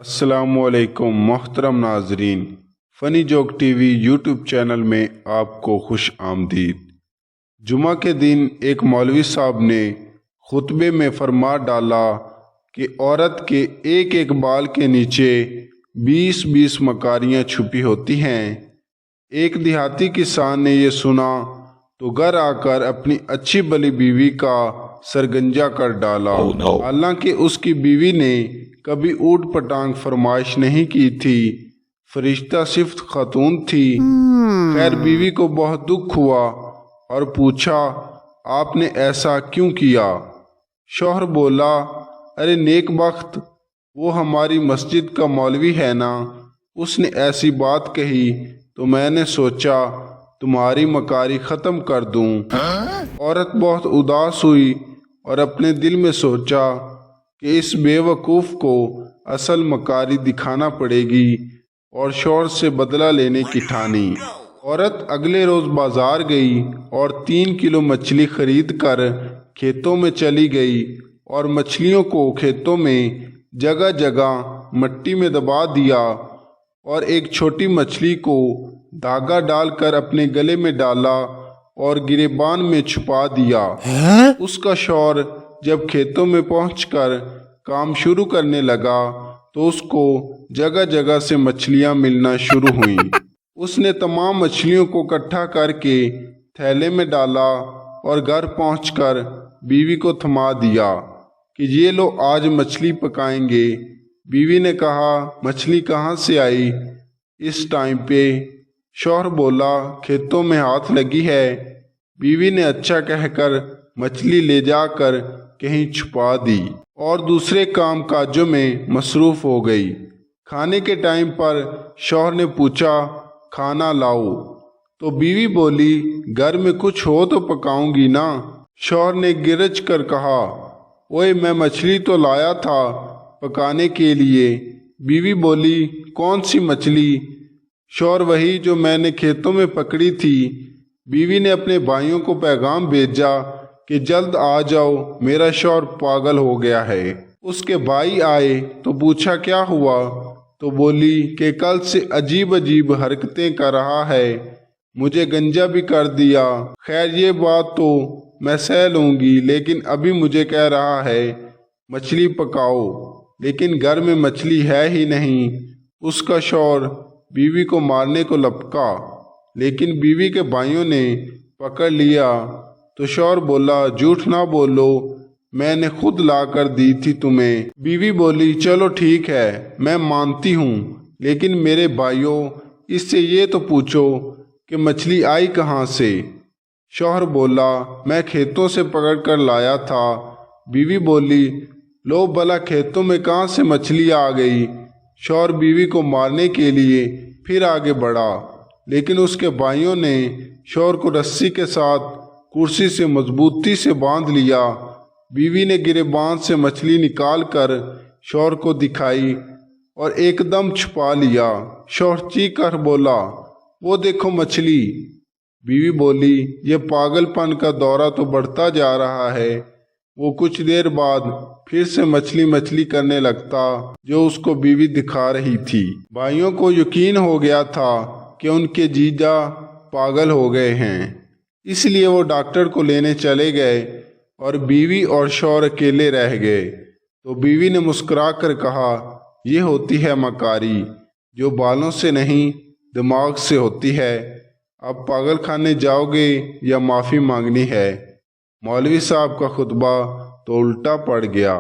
السلام علیکم محترم ناظرین، فنی joke T V YouTube channel میں آپ کو خوش آمدید۔ جمعہ کے دن ایک مولوی صاحب نے خطبے میں فرما ڈالا کہ عورت کے ایک ایک بال کے نیچے 20 مکاریاں چھپی ہوتی ہیں۔ ایک دیہاتی کسان نے یہ سنا تو گھر آ کر اپنی اچھی بلی بیوی کا سرگنجا کر ڈالا۔ حالانکہ اس کی بیوی نے کبھی اوٹ پٹانگ فرمائش نہیں کی تھی، فرشتہ صفت خاتون تھی۔ خیر بیوی کو بہت دکھ ہوا اور پوچھا، آپ نے ایسا کیوں کیا؟ شوہر بولا، ارے نیک بخت، وہ ہماری مسجد کا مولوی ہے نا، اس نے ایسی بات کہی تو میں نے سوچا تمہاری مکاری ختم کر دوں۔ عورت بہت اداس ہوئی اور اپنے دل میں سوچا کہ اس بے وقوف کو اصل مکاری دکھانا پڑے گی اور شوہر سے بدلہ لینے کی ٹھانی۔ عورت اگلے روز بازار گئی اور 3 کلو مچھلی خرید کر کھیتوں میں چلی گئی اور مچھلیوں کو کھیتوں میں جگہ جگہ مٹی میں دبا دیا اور ایک چھوٹی مچھلی کو دھاگا ڈال کر اپنے گلے میں ڈالا اور گریبان میں چھپا دیا۔ اس کا شوہر جب کھیتوں میں پہنچ کر کام شروع کرنے لگا تو اس کو جگہ جگہ سے مچھلیاں ملنا شروع ہوئیں۔ اس نے تمام مچھلیوں کو اکٹھا کر کے تھیلے میں ڈالا اور گھر پہنچ کر بیوی کو تھما دیا کہ یہ لو آج مچھلی پکائیں گے۔ بیوی نے کہا، مچھلی کہاں سے آئی اس ٹائم پہ؟ شوہر بولا، کھیتوں میں ہاتھ لگی ہے۔ بیوی نے اچھا کہہ کر مچھلی لے جا کر کہیں چھپا دی اور دوسرے کام کاجوں میں مصروف ہو گئی۔ کھانے کے ٹائم پر شوہر نے پوچھا، کھانا لاؤ؟ تو بیوی بولی، گھر میں کچھ ہو تو پکاؤں گی نا۔ شوہر نے گرج کر کہا، اوئے میں مچھلی تو لایا تھا پکانے کے لیے۔ بیوی بولی، کون سی مچھلی؟ شوہر، وہی جو میں نے کھیتوں میں پکڑی تھی۔ بیوی نے اپنے بھائیوں کو پیغام بھیجا کہ جلد آ جاؤ، میرا شوہر پاگل ہو گیا ہے۔ اس کے بھائی آئے تو پوچھا کیا ہوا؟ تو بولی کہ کل سے عجیب حرکتیں کر رہا ہے، مجھے گنجا بھی کر دیا۔ خیر یہ بات تو میں سہ لوں گی، لیکن ابھی مجھے کہہ رہا ہے مچھلی پکاؤ، لیکن گھر میں مچھلی ہے ہی نہیں۔ اس کا شوہر بیوی کو مارنے کو لپکا، لیکن بیوی کے بھائیوں نے پکڑ لیا تو شوہر بولا، جھوٹ نہ بولو، میں نے خود لا کر دی تھی تمہیں۔ بیوی بولی، چلو ٹھیک ہے میں مانتی ہوں، لیکن میرے بھائیوں اس سے یہ تو پوچھو کہ مچھلی آئی کہاں سے؟ شوہر بولا، میں کھیتوں سے پکڑ کر لایا تھا۔ بیوی بولی، لو بھلا کھیتوں میں کہاں سے مچھلی آ گئی؟ شوہر بیوی کو مارنے کے لیے پھر آگے بڑھا، لیکن اس کے بھائیوں نے شوہر کو رسی کے ساتھ کرسی سے مضبوطی سے باندھ لیا۔ بیوی نے گریبان سے مچھلی نکال کر شوہر کو دکھائی اور ایک دم چھپا لیا۔ شوہر چیخ کر بولا، وہ دیکھو مچھلی۔ بیوی بولی، یہ پاگل پن کا دورہ تو بڑھتا جا رہا ہے۔ وہ کچھ دیر بعد پھر سے مچھلی کرنے لگتا جو اس کو بیوی دکھا رہی تھی۔ بھائیوں کو یقین ہو گیا تھا کہ ان کے جیجا پاگل ہو گئے ہیں، اس لیے وہ ڈاکٹر کو لینے چلے گئے اور بیوی اور شوہر اکیلے رہ گئے۔ تو بیوی نے مسکرا کر کہا، یہ ہوتی ہے مکاری، جو بالوں سے نہیں دماغ سے ہوتی ہے۔ اب پاگل خانے جاؤ گے یا معافی مانگنی ہے؟ مولوی صاحب کا خطبہ تو الٹا پڑ گیا۔